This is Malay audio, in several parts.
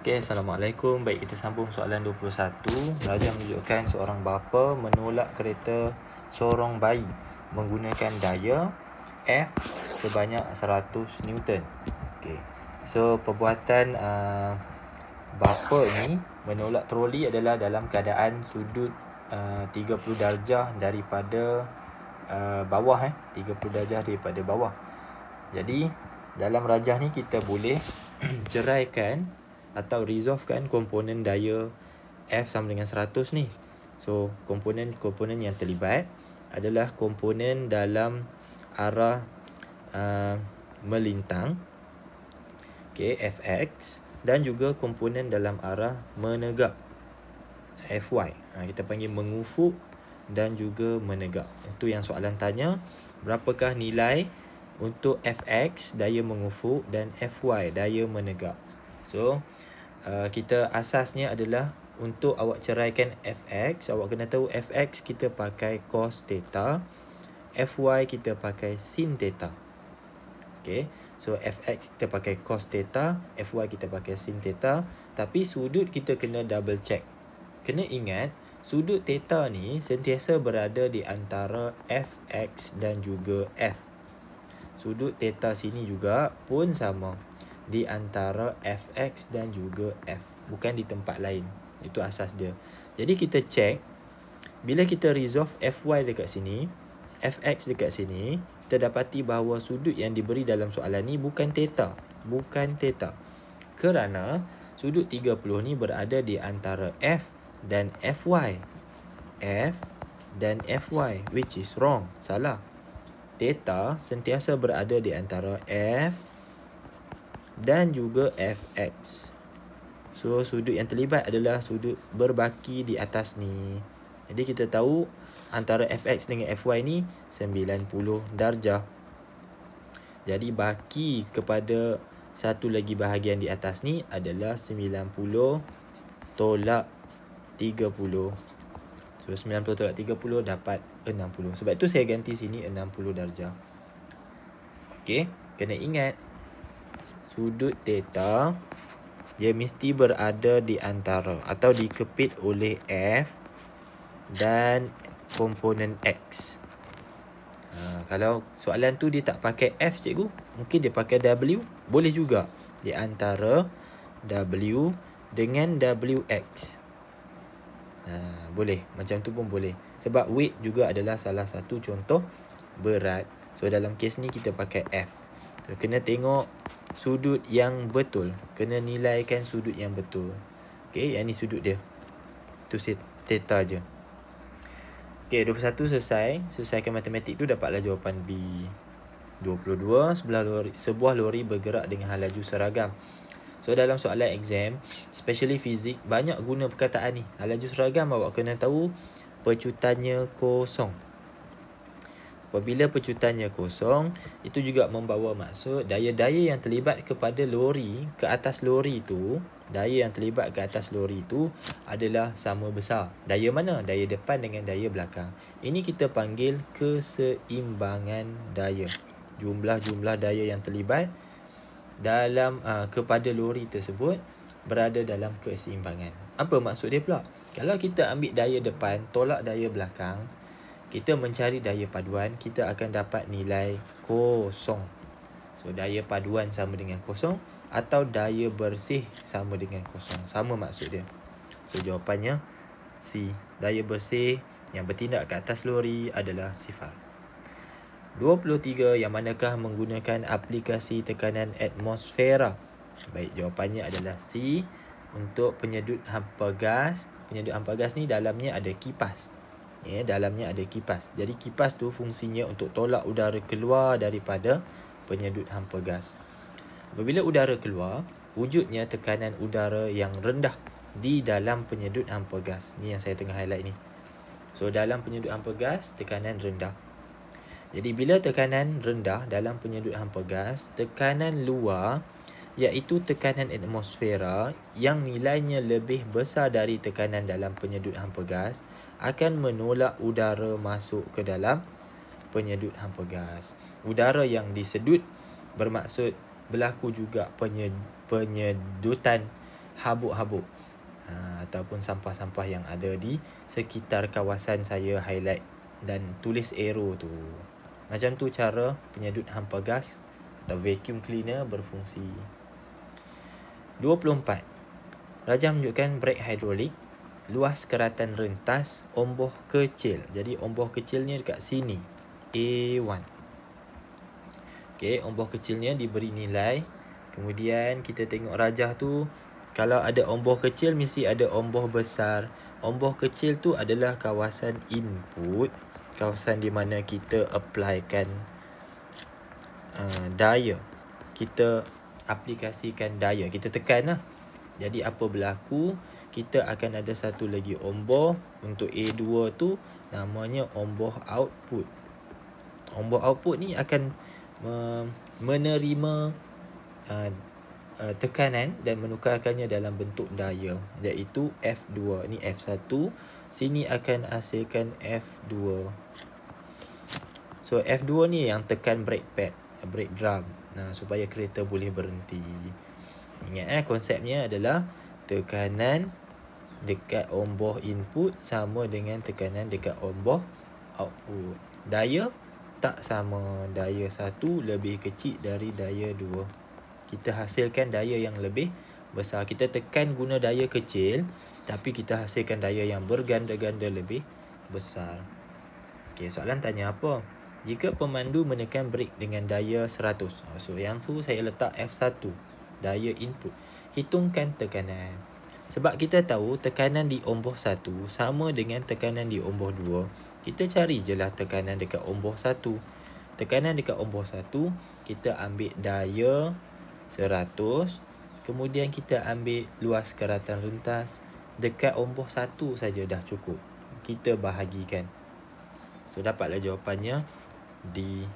Okey, Assalamualaikum. Baik, kita sambung soalan 21. Raja menunjukkan seorang bapa menolak kereta sorong bayi menggunakan daya F sebanyak 100 Newton. Okey. So, perbuatan bapa ni menolak troli adalah dalam keadaan sudut 30 darjah daripada bawah 30 darjah daripada bawah. Jadi, dalam rajah ni kita boleh ceraikan atau resolvekan komponen daya F sama dengan 100 ni. So, komponen yang terlibat adalah komponen dalam arah melintang, okay, Fx, dan juga komponen dalam arah menegak, Fy. Kita panggil mengufuk dan juga menegak. Itu yang soalan tanya. Berapakah nilai untuk Fx, daya mengufuk, dan Fy, daya menegak? So, kita asasnya adalah untuk awak ceraikan Fx, awak kena tahu Fx kita pakai cos theta, Fy kita pakai sin theta. Okay, so Fx kita pakai cos theta, Fy kita pakai sin theta. Tapi sudut kita kena double check. Kena ingat, sudut theta ni sentiasa berada di antara Fx dan juga F. Sudut theta sini juga pun sama, di antara Fx dan juga F, bukan di tempat lain. Itu asas dia. Jadi kita check, bila kita resolve Fy dekat sini, Fx dekat sini, kita dapati bahawa sudut yang diberi dalam soalan ni bukan theta. Bukan theta. Kerana sudut 30 ni berada di antara F dan Fy. F dan Fy, which is wrong. Salah. Theta sentiasa berada di antara F dan juga Fx. So, sudut yang terlibat adalah sudut berbaki di atas ni. Jadi, kita tahu antara Fx dengan Fy ni 90 darjah. Jadi, baki kepada satu lagi bahagian di atas ni adalah 90 tolak 30. So, 90 tolak 30 dapat 60. Sebab tu saya ganti sini 60 darjah. Okey, kena ingat, sudut theta dia mesti berada di antara atau dikepit oleh F dan komponen X. Kalau soalan tu dia tak pakai F, cikgu, mungkin dia pakai W. Boleh juga di antara W dengan WX. Boleh, macam tu pun boleh. Sebab weight juga adalah salah satu contoh berat. So, dalam kes ni kita pakai F. So, kena tengok sudut yang betul. Kena nilaikan sudut yang betul. Okey, yang ni sudut dia. Tu theta je. Okey, 21 selesai. Selesaikan matematik tu, dapatlah jawapan B. 22, sebuah lori bergerak dengan hal laju seragam. So, dalam soalan exam, especially fizik, banyak guna perkataan ni. Hal laju seragam, awak kena tahu pecutannya kosong. Apabila pecutannya kosong, itu juga membawa maksud daya-daya yang terlibat kepada lori, ke atas lori tu, daya yang terlibat ke atas lori tu adalah sama besar. Daya mana? Daya depan dengan daya belakang. Ini kita panggil keseimbangan daya. Jumlah-jumlah daya yang terlibat dalam kepada lori tersebut berada dalam keseimbangan. Apa maksud dia pula? Kalau kita ambil daya depan tolak daya belakang, kita mencari daya paduan, kita akan dapat nilai kosong. So, daya paduan sama dengan kosong atau daya bersih sama dengan kosong. Sama maksud dia. So, jawapannya C. Daya bersih yang bertindak ke atas lori adalah sifar. 23, yang manakah menggunakan aplikasi tekanan atmosfera? Baik, jawapannya adalah C. Untuk penyedut hampa gas. Penyedut hampa gas ni dalamnya ada kipas. Dalamnya ada kipas. Jadi kipas tu fungsinya untuk tolak udara keluar daripada penyedut hampa gas. Apabila udara keluar, wujudnya tekanan udara yang rendah di dalam penyedut hampa gas. Ni yang saya tengah highlight ni. So, dalam penyedut hampa gas, tekanan rendah. Jadi, bila tekanan rendah dalam penyedut hampa gas, tekanan luar, iaitu tekanan atmosfera yang nilainya lebih besar dari tekanan dalam penyedut hampa gas, akan menolak udara masuk ke dalam penyedut hampa gas. Udara yang disedut bermaksud berlaku juga penyedutan habuk-habuk ataupun sampah-sampah yang ada di sekitar kawasan saya highlight dan tulis arrow tu. Macam tu cara penyedut hampa gas atau vacuum cleaner berfungsi. 24. Rajah menunjukkan brake hidrolik, luas keratan rentas, omboh kecil. Jadi omboh kecilnya dekat sini, A1. Okey, omboh kecilnya diberi nilai. Kemudian kita tengok rajah tu, kalau ada omboh kecil mesti ada omboh besar. Omboh kecil tu adalah kawasan input, kawasan di mana kita applykan daya. Kita aplikasikan daya, kita tekan lah. Jadi apa berlaku, kita akan ada satu lagi omboh untuk A2 tu, namanya omboh output. Omboh output ni akan menerima tekanan dan menukarkannya dalam bentuk daya, iaitu F2. Ni F1, sini akan hasilkan F2. So F2 ni yang tekan brake pad, brake drum, supaya kereta boleh berhenti. Ingat konsepnya adalah tekanan dekat omboh input sama dengan tekanan dekat omboh output. Daya tak sama, daya 1 lebih kecil dari daya 2. Kita hasilkan daya yang lebih besar. Kita tekan guna daya kecil, tapi kita hasilkan daya yang berganda-ganda lebih besar. Okey, soalan tanya apa? Jika pemandu menekan brake dengan daya 100. So yang tu saya letak F1, daya input. Hitungkan tekanan. Sebab kita tahu tekanan di omboh 1 sama dengan tekanan di omboh 2. Kita cari je lah tekanan dekat omboh 1. Tekanan dekat omboh 1, kita ambil daya 100. Kemudian kita ambil luas keratan rentas. Dekat omboh 1 saja dah cukup. Kita bahagikan. So dapatlah jawapannya D.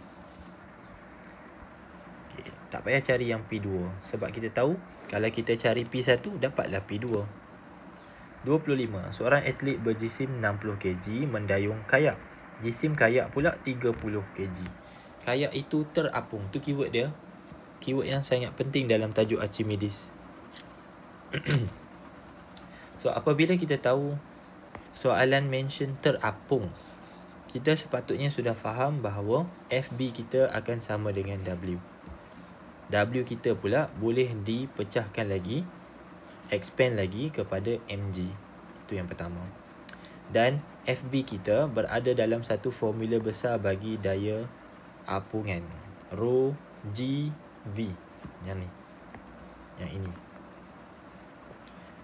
Okay, tak payah cari yang P2. Sebab kita tahu kalau kita cari P1, dapatlah P2. 25. Seorang atlet berjisim 60 kg mendayung kayak. Jisim kayak pula 30 kg. Kayak itu terapung. Tu keyword dia. Keyword yang sangat penting dalam tajuk Archimedes. So apabila kita tahu soalan mention terapung, kita sepatutnya sudah faham bahawa FB kita akan sama dengan W. W kita pula boleh dipecahkan lagi, expand lagi kepada mg. Itu yang pertama. Dan FB kita berada dalam satu formula besar bagi daya apungan, Rho G V. Yang ni, yang ini.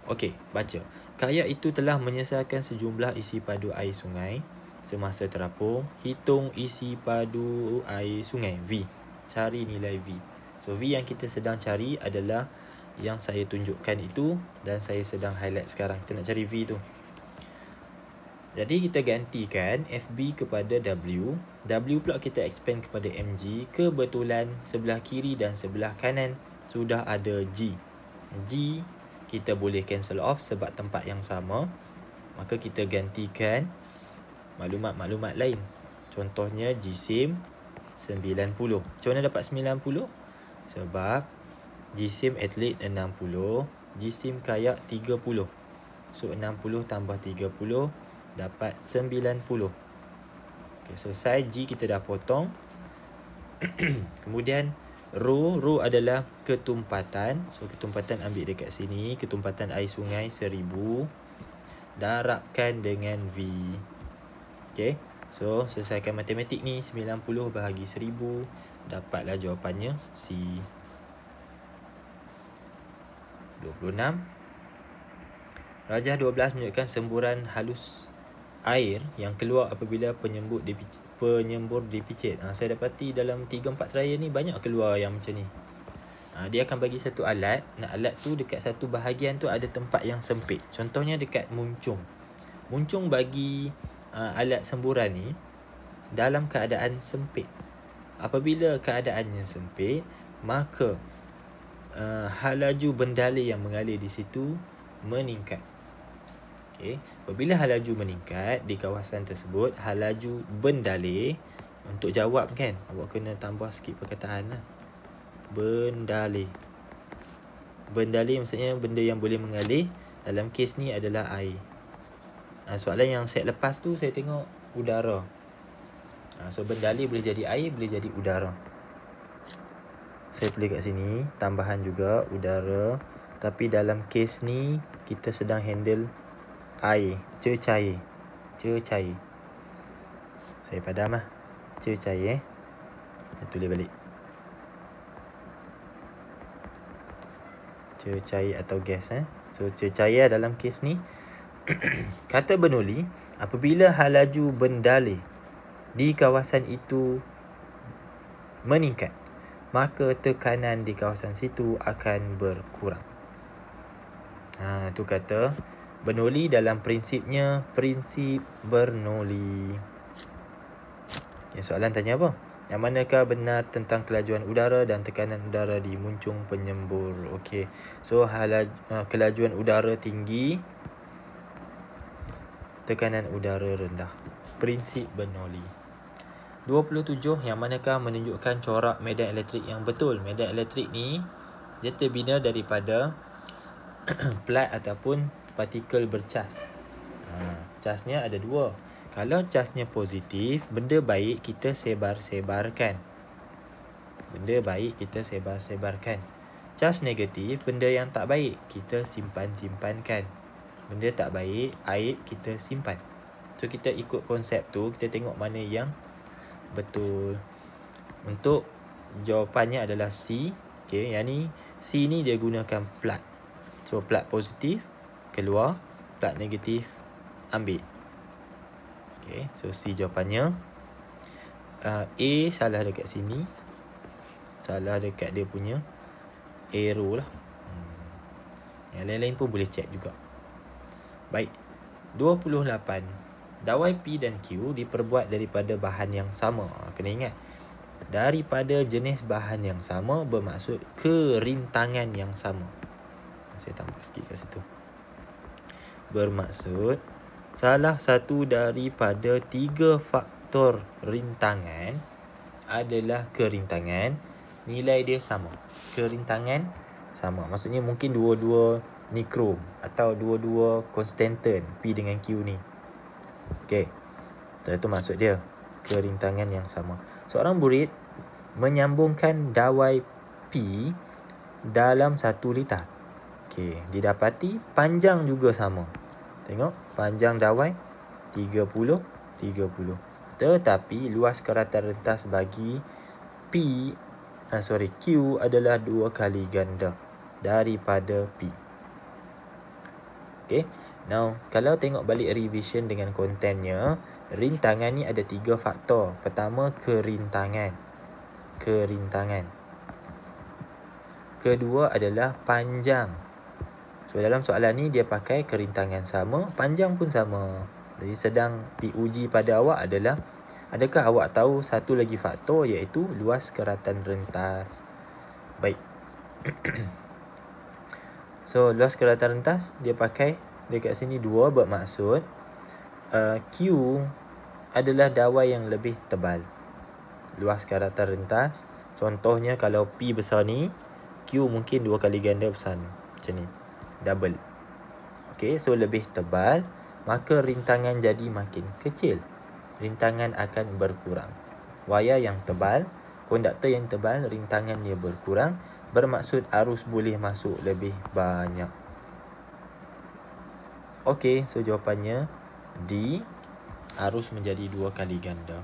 Okey, baca. Kayak itu telah menyelesaikan sejumlah isi padu air sungai semasa terapung. Hitung isi padu air sungai V. Cari nilai V. So V yang kita sedang cari adalah yang saya tunjukkan itu, dan saya sedang highlight sekarang. Kita nak cari V tu. Jadi kita gantikan FB kepada W. W pula kita expand kepada mg. Kebetulan sebelah kiri dan sebelah kanan sudah ada G. G kita boleh cancel off sebab tempat yang sama. Maka kita gantikan maklumat-maklumat lain. Contohnya jisim 90. Macam mana dapat 90? Sebab jisim atlet 60, jisim kayak 30. So 60 tambah 30 dapat 90. Okay, selesai. G kita dah potong. Kemudian Rho adalah ketumpatan. So ketumpatan ambil dekat sini. Ketumpatan air sungai 1000. Darabkan dengan V. Okay, so selesaikan matematik ni. 90 bahagi 1000. Dapatlah jawapannya C. 26. Rajah 12 menunjukkan semburan halus air yang keluar apabila penyembur dipicit. Saya dapati dalam 3-4 trial ni banyak keluar yang macam ni. Dia akan bagi satu alat. Alat tu dekat satu bahagian tu ada tempat yang sempit. Contohnya dekat muncung. Muncung bagi alat semburan ni dalam keadaan sempit. Apabila keadaannya sempit, maka halaju bendalai yang mengalir di situ meningkat. Okey, apabila halaju meningkat di kawasan tersebut, halaju bendalai, untuk jawab kan, awak kena tambah sikit perkataan lah. Bendalai. Bendalih maksudnya benda yang boleh mengalir. Dalam kes ni adalah air. Soalan yang set lepas tu saya tengok udara. So bendalih boleh jadi air, boleh jadi udara. Saya tulis kat sini tambahan juga udara. Tapi dalam kes ni kita sedang handle air, cecair. Cecair. Saya padam lah. Cecair Saya tulis balik. Cecair atau gas So cecair dalam kes ni kata Bernoulli, apabila halaju bendalih di kawasan itu meningkat, maka tekanan di kawasan situ akan berkurang. Itu kata Bernoulli dalam prinsipnya, prinsip Bernoulli. Soalan tanya apa? Yang manakah benar tentang kelajuan udara dan tekanan udara di muncung penyembur? Okey. So kelajuan udara tinggi, tekanan udara rendah. Prinsip Bernoulli. 27. Yang manakah menunjukkan corak medan elektrik yang betul? Medan elektrik ni dia terbina daripada plat ataupun partikel bercas. Casnya ada dua. Kalau casnya positif, benda baik kita sebar-sebarkan. Benda baik kita sebar-sebarkan. Cas negatif, benda yang tak baik kita simpan-simpankan. Benda tak baik, aib kita simpan. So kita ikut konsep tu, kita tengok mana yang betul. Untuk jawapannya adalah C. Okay, yang ni C ni dia gunakan plat. So plat positif keluar, plat negatif ambil. Okay, so C jawapannya. A salah dekat sini. Salah dekat dia punya arrow lah. Yang lain-lain pun boleh check juga. Baik. 28. Dawai P dan Q diperbuat daripada bahan yang sama. Kena ingat. Daripada jenis bahan yang sama bermaksud kerintangan yang sama. Saya tambah sikit kat situ. Bermaksud salah satu daripada 3 faktor rintangan adalah kerintangan. Nilai dia sama. Kerintangan sama. Maksudnya mungkin dua-dua ni krom atau dua-dua konstantan P dengan Q ni. Okey. Itu maksud dia. Kerintangan yang sama. Seorang murid menyambungkan dawai P dalam 1 liter. Okey, didapati panjang juga sama. Tengok, panjang dawai 30. Tetapi luas keratan rentas bagi Q adalah 2 kali ganda daripada P. Okay. Now, kalau tengok balik revision dengan kontennya, rintangan ni ada 3 faktor. Pertama, kerintangan. Kedua adalah panjang. So, dalam soalan ni dia pakai kerintangan sama, panjang pun sama. Jadi, sedang diuji pada awak adalah, adakah awak tahu satu lagi faktor iaitu luas keratan rentas. Baik. So, luas keratan rentas dia pakai dekat sini 2 bermaksud Q adalah dawai yang lebih tebal. Luas keratan rentas, contohnya kalau P besar ni, Q mungkin 2 kali ganda besar ni. Macam ni. Double. Okay, so lebih tebal, maka rintangan jadi makin kecil. Rintangan akan berkurang. Wayar yang tebal, konduktor yang tebal, rintangan dia berkurang. Bermaksud arus boleh masuk lebih banyak. Okay, so jawapannya D. Arus menjadi 2 kali ganda.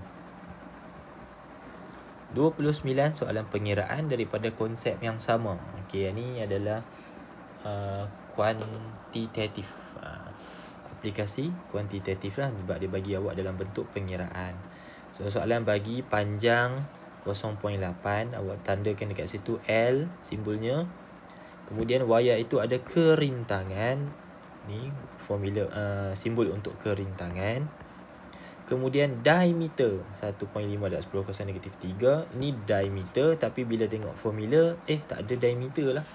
29 soalan pengiraan daripada konsep yang sama. Okay, yang ni adalah kuantitatif. Aplikasi kuantitatif lah, sebab dia bagi awak dalam bentuk pengiraan. So soalan bagi panjang 0.8, awak tandakan dekat situ L simbolnya. Kemudian wayar itu ada kerintangan. Ni formula simbol untuk kerintangan. Kemudian diameter 1.5 darab 10 kuasa negatif 3. Ni diameter, tapi bila tengok formula tak ada diameter lah.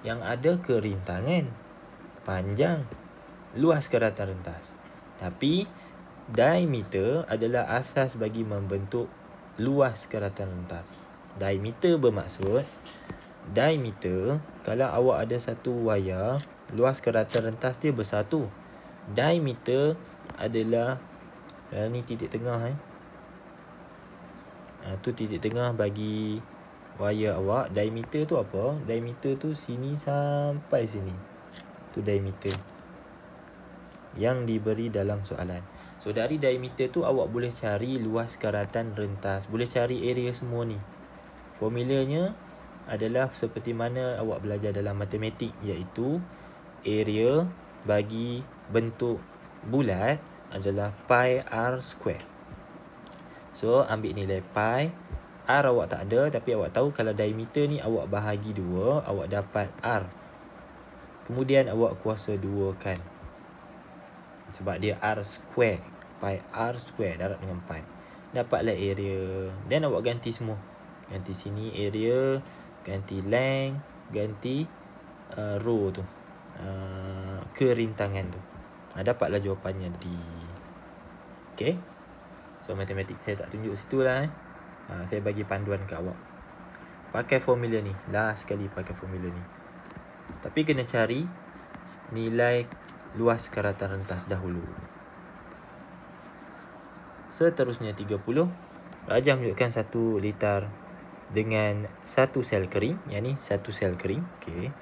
Yang ada kerintangan, panjang, luas keratan rentas. Tapi diameter adalah asas bagi membentuk luas keratan rentas. Diameter bermaksud Diameter, kalau awak ada satu wayar, luas keratan rentas dia besar tu. Diameter adalah ni titik tengah tu titik tengah bagi wayar awak. Diameter tu apa? Diameter tu sini sampai sini. Tu diameter yang diberi dalam soalan. So dari diameter tu awak boleh cari luas karatan rentas, boleh cari area semua ni. Formulanya adalah seperti mana awak belajar dalam matematik, iaitu area bagi bentuk bulat adalah pi r square. So ambil nilai pi. R awak tak ada, tapi awak tahu kalau diameter ni awak bahagi 2, awak dapat R. Kemudian awak kuasa 2 kan, sebab dia R square. Pi R square darab dengan pi. Dapatlah area. Dan awak ganti semua. Ganti sini area, ganti length, ganti row tu, kerintangan tu. Dapatlah jawapannya D. Okay. So matematik saya tak tunjuk situ lah. Saya bagi panduan ke awak. Pakai formula ni. Last sekali pakai formula ni. Tapi kena cari nilai luas karatan rentas dahulu. Seterusnya 30. Rajah menunjukkan 1 litar dengan 1 sel kering. Yang ni 1 sel kering. Okay.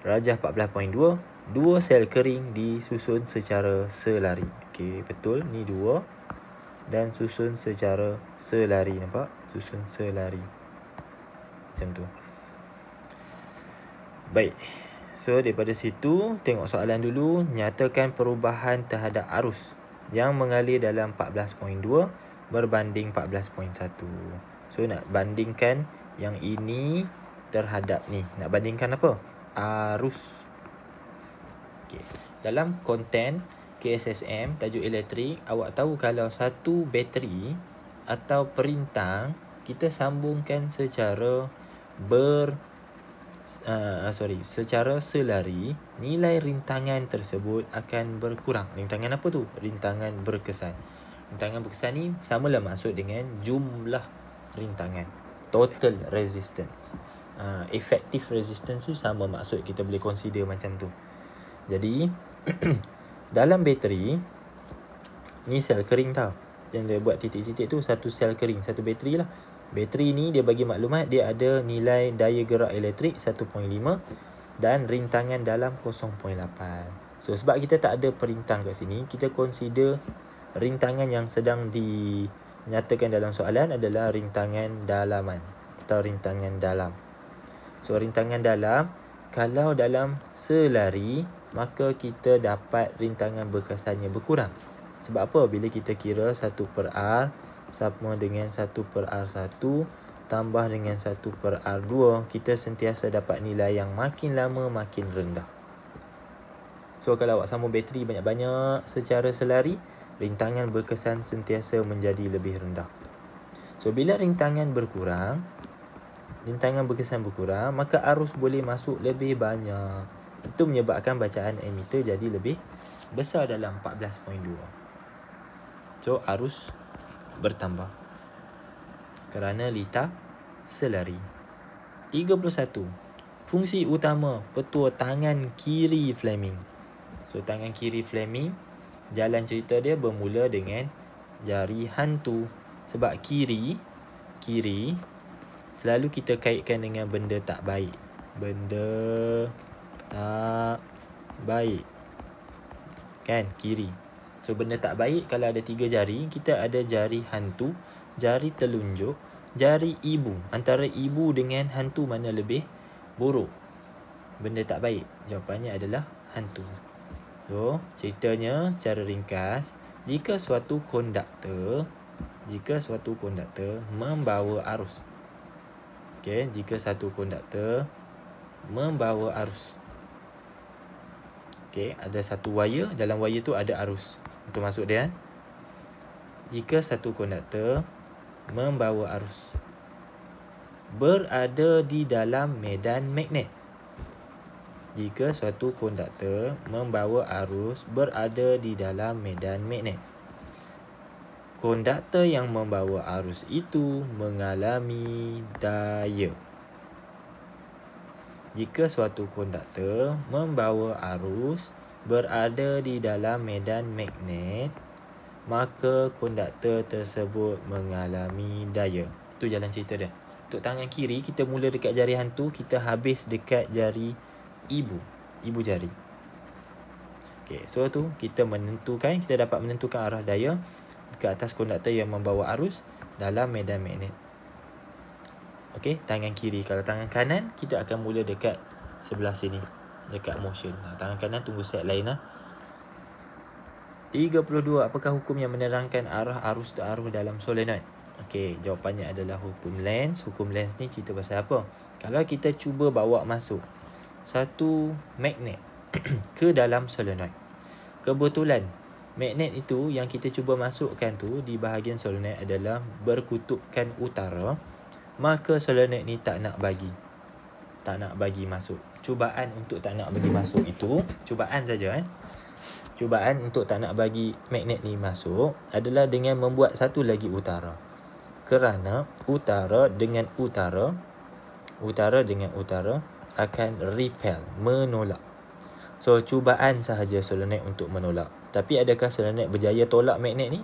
Rajah 14.2. 2 sel kering disusun secara selari. Okay, betul. Ni 2. Dan susun secara selari. Nampak? Susun selari. Macam tu. Baik. So daripada situ, tengok soalan dulu. Nyatakan perubahan terhadap arus yang mengalir dalam 14.2 berbanding 14.1. So nak bandingkan yang ini terhadap ni. Nak bandingkan apa? Arus. Okay. Dalam konten KSSM, tajuk elektrik, awak tahu kalau satu bateri atau perintang kita sambungkan secara secara selari, nilai rintangan tersebut akan berkurang. Rintangan apa tu? Rintangan berkesan. Rintangan berkesan ni samalah maksud dengan jumlah rintangan. Total resistance. Effective resistance tu sama maksud, kita boleh consider macam tu. Jadi dalam bateri ni sel kering tau. Yang dia buat titik-titik tu satu sel kering, satu bateri lah. Bateri ni dia bagi maklumat dia ada nilai daya gerak elektrik 1.5 dan rintangan dalam 0.8. So sebab kita tak ada perintang kat sini, kita consider rintangan yang sedang dinyatakan dalam soalan adalah rintangan dalaman atau rintangan dalam. So rintangan dalam, kalau dalam selari, maka kita dapat rintangan berkesannya berkurang. Sebab apa? Bila kita kira 1/R sama dengan 1/R1 tambah dengan 1/R2, kita sentiasa dapat nilai yang makin lama makin rendah. So kalau awak sambung bateri banyak-banyak secara selari, rintangan berkesan sentiasa menjadi lebih rendah. So bila rintangan berkesan berkurang, maka arus boleh masuk lebih banyak. Itu menyebabkan bacaan ammeter jadi lebih besar dalam 14.2. So arus bertambah kerana litar selari. 31. Fungsi utama petua tangan kiri Fleming. So tangan kiri Fleming, jalan cerita dia bermula dengan jari hantu. Sebab kiri selalu kita kaitkan dengan benda tak baik. Benda tak baik. Kan, kiri. So benda tak baik kalau ada 3 jari, kita ada jari hantu, jari telunjuk, jari ibu. Antara ibu dengan hantu mana lebih buruk? Benda tak baik. Jawapannya adalah hantu. So ceritanya secara ringkas, jika suatu konduktor membawa arus. Okey, jika satu konduktor membawa arus. Okey, ada satu wire, dalam wire tu ada arus. Itu maksud dia. Jika satu konduktor membawa arus berada di dalam medan magnet. Jika suatu konduktor membawa arus berada di dalam medan magnet, konduktor yang membawa arus itu mengalami daya. Jika suatu konduktor membawa arus berada di dalam medan magnet, maka konduktor tersebut mengalami daya. Itu jalan cerita dia. Untuk tangan kiri, kita mula dekat jari hantu, kita habis dekat jari ibu jari. Okay, so tu kita dapat menentukan arah daya ke atas konduktor yang membawa arus dalam medan magnet. Okey, tangan kiri. Kalau tangan kanan, kita akan mula dekat sebelah sini, dekat motion. Tangan kanan tunggu set lain lah. 32. Apakah hukum yang menerangkan arah arus terarus dalam solenoid? Okey, jawapannya adalah hukum Lenz. Hukum Lenz ni cerita pasal apa? Kalau kita cuba bawa masuk satu magnet ke dalam solenoid, kebetulan magnet itu yang kita cuba masukkan tu di bahagian solenoid adalah berkutubkan utara, maka solenoid ni tak nak bagi masuk. Cubaan untuk tak nak bagi masuk itu, cubaan saja cubaan untuk tak nak bagi magnet ni masuk adalah dengan membuat satu lagi utara. Kerana utara dengan utara akan repel, menolak. So cubaan sahaja solenoid untuk menolak. Tapi adakah solenoid berjaya tolak magnet ni?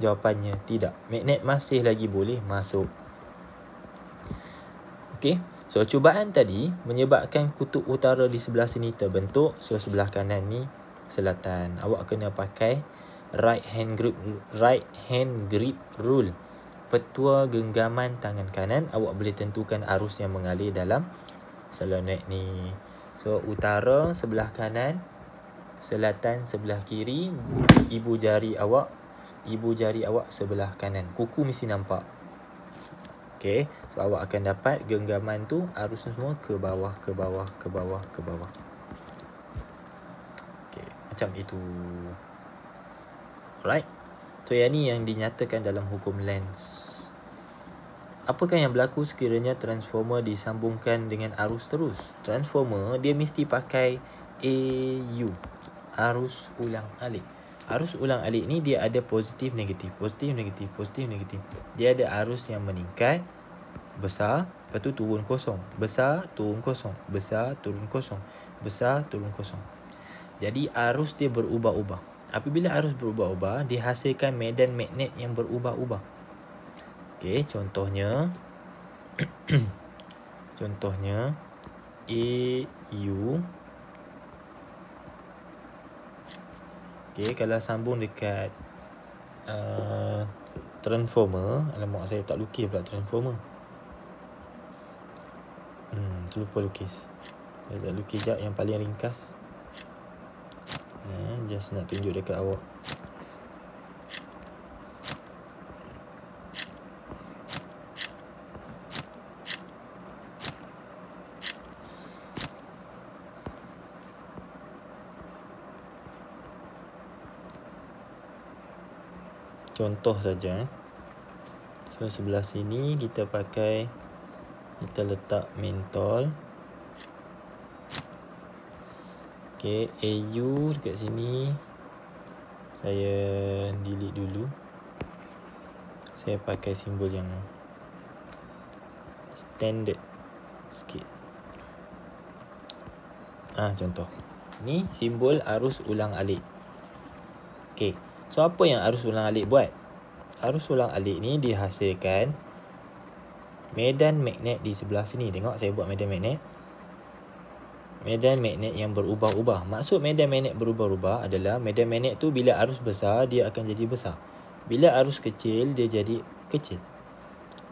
Jawapannya tidak. Magnet masih lagi boleh masuk. Okey, so cubaan tadi menyebabkan kutub utara di sebelah sini terbentuk. So sebelah kanan ni selatan. Awak kena pakai right hand grip rule. Petua genggaman tangan kanan, awak boleh tentukan arus yang mengalir dalam solenoid ni. So utara sebelah kanan, selatan sebelah kiri, ibu jari awak sebelah kanan. Kuku mesti nampak. Okey, so awak akan dapat genggaman tu arus semua ke bawah. Okey, macam itu. Right? So yang ni yang dinyatakan dalam hukum Lenz. Apakah yang berlaku sekiranya transformer disambungkan dengan arus terus? Transformer dia mesti pakai AU, arus ulang alik. Arus ulang alik ni dia ada positif negatif. Dia ada arus yang meningkat, besar, lepas tu turun kosong, besar, turun kosong, besar, turun kosong, besar, turun kosong. Jadi arus dia berubah-ubah. Apabila arus berubah-ubah, dihasilkan medan magnet yang berubah-ubah. Okey, contohnya AU. Okey, kalau sambung dekat transformer, alamak saya tak lukis pula transformer. Terlupa lukis. Saya tak lukis jap yang paling ringkas. Just nak tunjuk dekat awak. Contoh saja. So sebelah sini kita letak mentol. Okey, AU dekat sini saya delete dulu. Saya pakai simbol yang standard sikit. Contoh. Ni simbol arus ulang alik. Okey. So apa yang arus ulang alik buat? Arus ulang alik ni dihasilkan medan magnet di sebelah sini. Tengok saya buat medan magnet. Medan magnet yang berubah-ubah. Maksud medan magnet berubah-ubah adalah medan magnet tu bila arus besar dia akan jadi besar. Bila arus kecil dia jadi kecil.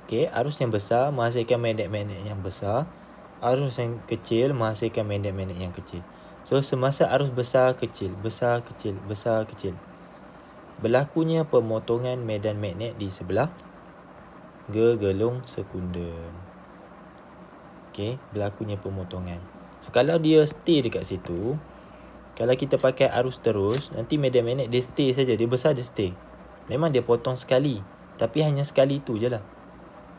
Okey, arus yang besar menghasilkan medan magnet yang besar. Arus yang kecil menghasilkan medan magnet yang kecil. So semasa arus besar kecil, berlakunya pemotongan medan magnet di sebelah gegelung sekunder. Okey, berlakunya pemotongan. So, kalau dia stay dekat situ, kalau kita pakai arus terus, nanti medan magnet dia stay saja. Dia besar dia stay. Memang dia potong sekali, tapi hanya sekali tu je lah.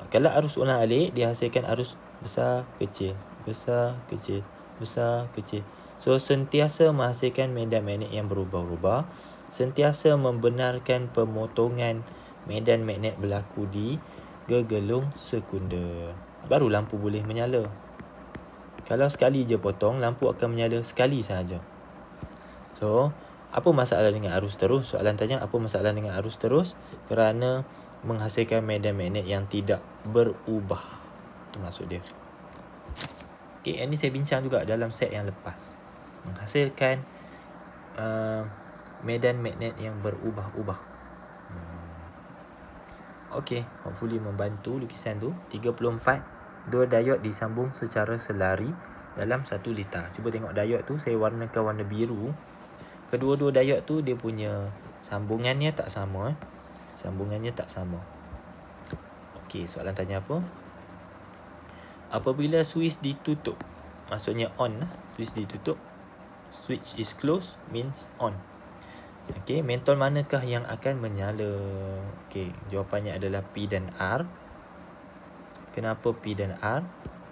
Kalau arus ulang alik, dia hasilkan arus besar, kecil, besar, kecil, besar, kecil. So sentiasa menghasilkan medan magnet yang berubah-ubah, sentiasa membenarkan pemotongan medan magnet berlaku di gegelung sekunder. Baru lampu boleh menyala. Kalau sekali je potong, lampu akan menyala sekali sahaja. So, apa masalah dengan arus terus? Soalan tanya, apa masalah dengan arus terus? Kerana menghasilkan medan magnet yang tidak berubah. Itu maksud dia. Okay, ini saya bincang juga dalam set yang lepas. Menghasilkan medan magnet yang berubah-ubah. Okay, hopefully membantu lukisan tu. 34. Dua diod disambung secara selari dalam 1 litar. Cuba tengok diod tu, saya warnakan warna biru. Kedua-dua diod tu dia punya sambungannya tak sama. Sambungannya tak sama. Okey, soalan tanya apa? Apabila switch ditutup, maksudnya on lah. Switch ditutup, switch is closed means on. Okey, mentol manakah yang akan menyala? Okey, jawapannya adalah P dan R. Kenapa P dan R?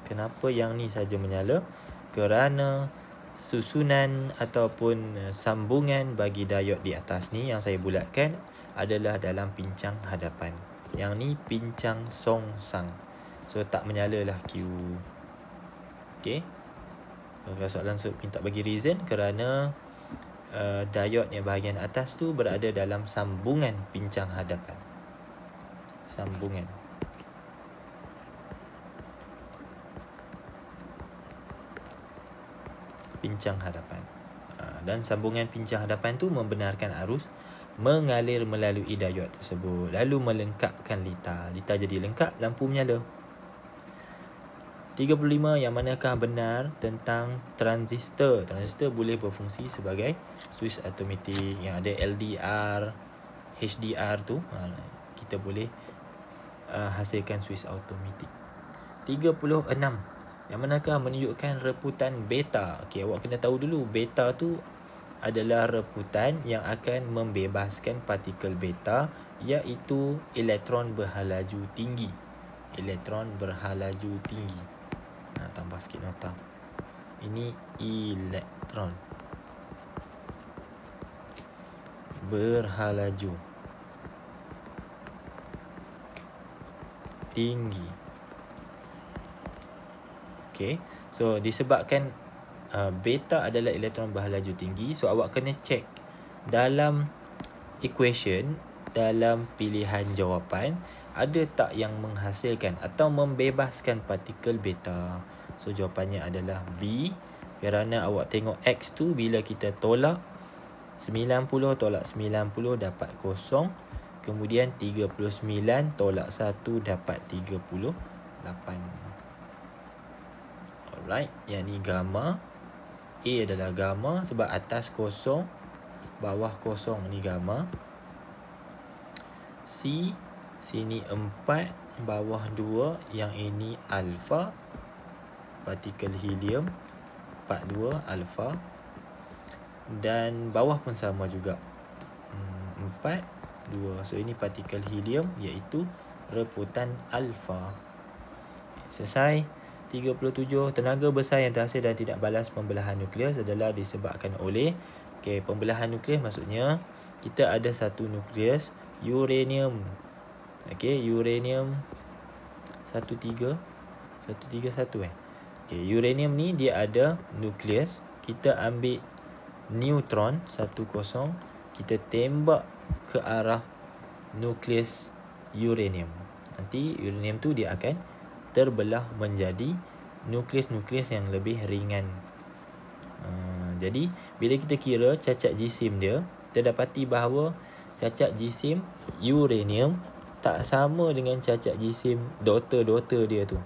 Kenapa yang ni saja menyala? Kerana susunan ataupun sambungan bagi diod di atas ni yang saya bulatkan adalah dalam pincang hadapan. Yang ni pincang songsang. So tak menyala lah Q. Okay. Kalau soalan minta bagi reason kerana diod yang bahagian atas tu berada dalam sambungan pincang hadapan. Sambungan. Pincang hadapan. Dan sambungan pincang hadapan tu membenarkan arus mengalir melalui diod tersebut, lalu melengkapkan litar. Litar jadi lengkap, lampu menyala. 35. Yang manakah benar tentang transistor? Transistor boleh berfungsi sebagai switch automatik. Yang ada LDR, HDR tu, kita boleh hasilkan switch automatik. 36. Yang manakah menunjukkan reputan beta? Okey, awak kena tahu dulu beta tu adalah reputan yang akan membebaskan partikel beta, iaitu elektron berhalaju tinggi. Elektron berhalaju tinggi. Tambah sikit nota. Ini elektron berhalaju tinggi. Okay, so disebabkan beta adalah elektron berhalaju tinggi, so awak kena check dalam equation, dalam pilihan jawapan, ada tak yang menghasilkan atau membebaskan partikel beta. So jawapannya adalah B. Kerana awak tengok X tu bila kita tolak 90 tolak 90 dapat 0. Kemudian 39 tolak 1 dapat 38. Alright, yang ni gamma. A adalah gamma sebab atas kosong, bawah kosong, ni gamma. C, sini 4, bawah 2, yang ini alpha. Partikel helium 42 alpha. Dan bawah pun sama juga, 4, 2. So ini partikel helium iaitu reputan alpha. Selesai. 37. Tenaga besar yang terhasil dan tidak balas pembelahan nukleus adalah disebabkan oleh, pembelahan nukleus maksudnya kita ada satu nukleus uranium. Uranium 131 uranium ni dia ada nukleus. Kita ambil neutron 10, kita tembak ke arah nukleus uranium. Nanti uranium tu dia akan terbelah menjadi nukleus-nukleus yang lebih ringan. Jadi bila kita kira cacat jisim dia, kita dapati bahawa cacat jisim uranium tak sama dengan cacat jisim daughter dia tu,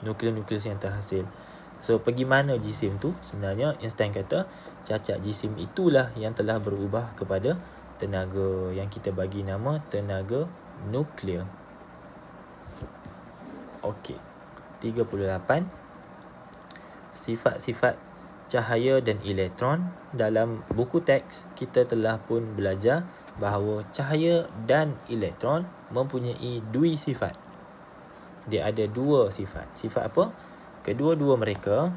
nukleus-nukleus yang terhasil. So pergi mana jisim tu? Sebenarnya Einstein kata cacat jisim itulah yang telah berubah kepada tenaga yang kita bagi nama tenaga nuklear. Okey. 38. Sifat-sifat cahaya dan elektron. Dalam buku teks kita telah pun belajar bahawa cahaya dan elektron mempunyai dua sifat. Dia ada dua sifat. Sifat apa? Kedua-dua mereka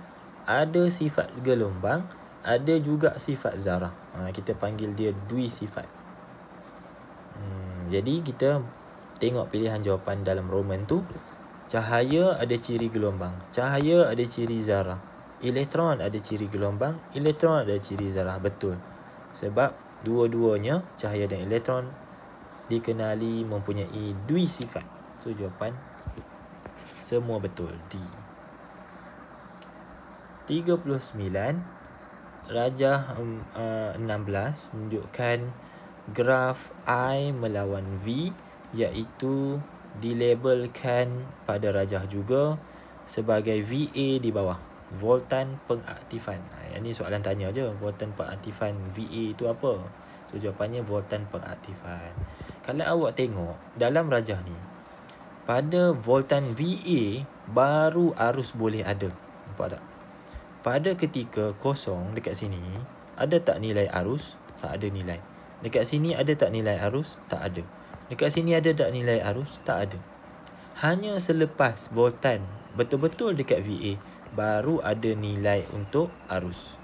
ada sifat gelombang, ada juga sifat zarah. Kita panggil dia dua sifat. Jadi kita tengok pilihan jawapan dalam Roman tu. Cahaya ada ciri gelombang, cahaya ada ciri zarah. Elektron ada ciri gelombang, elektron ada ciri zarah. Betul. Sebab dua-duanya, cahaya dan elektron, dikenali mempunyai dui sifat. So jawapan semua betul. D. 39. Rajah 16 menunjukkan graf I melawan V, iaitu dilabelkan pada rajah juga sebagai VA di bawah, voltan pengaktifan. Yang ni soalan tanya je, voltan pengaktifan VA itu apa? So jawapannya voltan pengaktifan. Kalau awak tengok dalam rajah ni, pada voltan VA baru arus boleh ada. Nampak tak? Pada ketika kosong dekat sini, ada tak nilai arus? Tak ada nilai. Dekat sini ada tak nilai arus? Tak ada. Dekat sini ada tak nilai arus? Tak ada. Hanya selepas voltan betul-betul dekat VA, baru ada nilai untuk arus.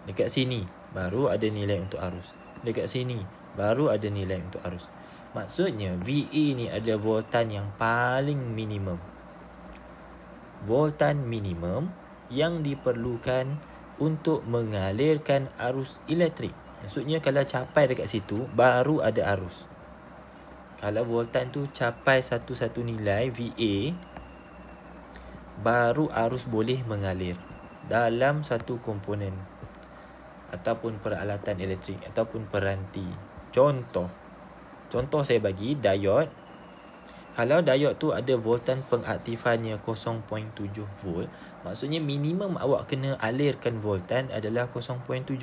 Dekat sini baru ada nilai untuk arus. Dekat sini baru ada nilai untuk arus. Maksudnya VA ni ada voltan yang paling minimum. Voltan minimum yang diperlukan untuk mengalirkan arus elektrik. Maksudnya kalau capai dekat situ, baru ada arus. Kalau voltan tu capai satu nilai VA, baru arus boleh mengalir dalam satu komponen ataupun peralatan elektrik ataupun peranti. Contoh saya bagi diod. Kalau diod tu ada voltan pengaktifannya 0.7 volt, maksudnya minimum awak kena alirkan voltan adalah 0.7.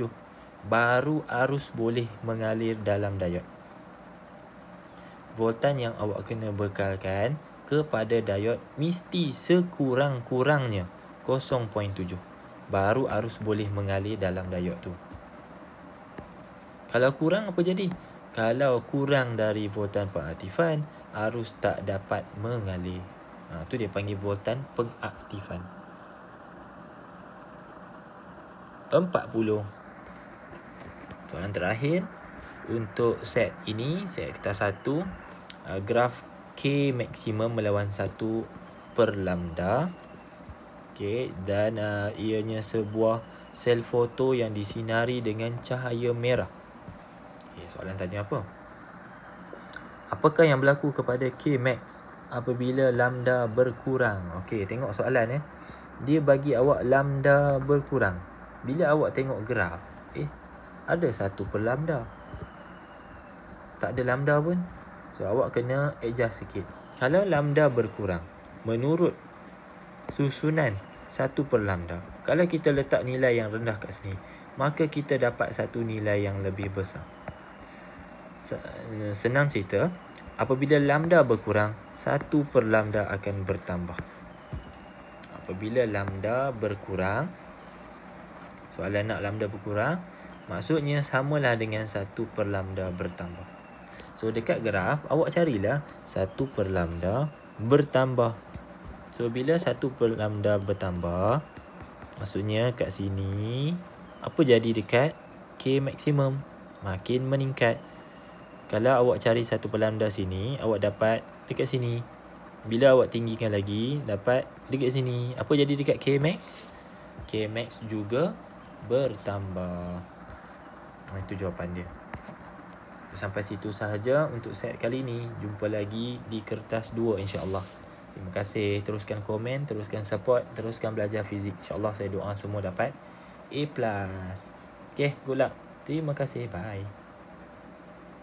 Baru arus boleh mengalir dalam diod. Voltan yang awak kena bekalkan kepada diod mesti sekurang-kurangnya 0.7. Baru arus boleh mengalir dalam diod tu. Kalau kurang apa jadi? Kalau kurang dari voltan pengaktifan, arus tak dapat mengalir. Tu dia panggil voltan pengaktifan. 40. Soalan terakhir untuk set ini, set kita 1, graf K maksimum melawan 1 per lambda. Okey, dan ianya sebuah sel foto yang disinari dengan cahaya merah. Okay, soalan tanya apa? Apakah yang berlaku kepada K max apabila lambda berkurang? Okey, tengok soalan Dia bagi awak lambda berkurang. Bila awak tengok graf, ada 1 per lambda. Tak ada lambda pun. So awak kena adjust sikit. Kalau lambda berkurang menurut susunan 1 per lambda, kalau kita letak nilai yang rendah kat sini, maka kita dapat satu nilai yang lebih besar. Senang cerita, apabila lambda berkurang, 1 per lambda akan bertambah. Apabila lambda berkurang, soalan nak lambda berkurang, maksudnya samalah dengan 1 per lambda bertambah. So dekat graf, awak carilah 1 per lambda bertambah. So bila 1 per lambda bertambah, maksudnya kat sini, apa jadi dekat K maksimum? Makin meningkat. Kalau awak cari 1 per lambda sini, awak dapat dekat sini. Bila awak tinggikan lagi, dapat dekat sini. Apa jadi dekat K max? K max juga bertambah. Itu jawapan dia. Sampai situ sahaja untuk set kali ini. Jumpa lagi di kertas 2 insya-Allah. Terima kasih. Teruskan komen, teruskan support, teruskan belajar fizik. InsyaAllah saya doa semua dapat A+. Okay, good luck. Terima kasih. Bye.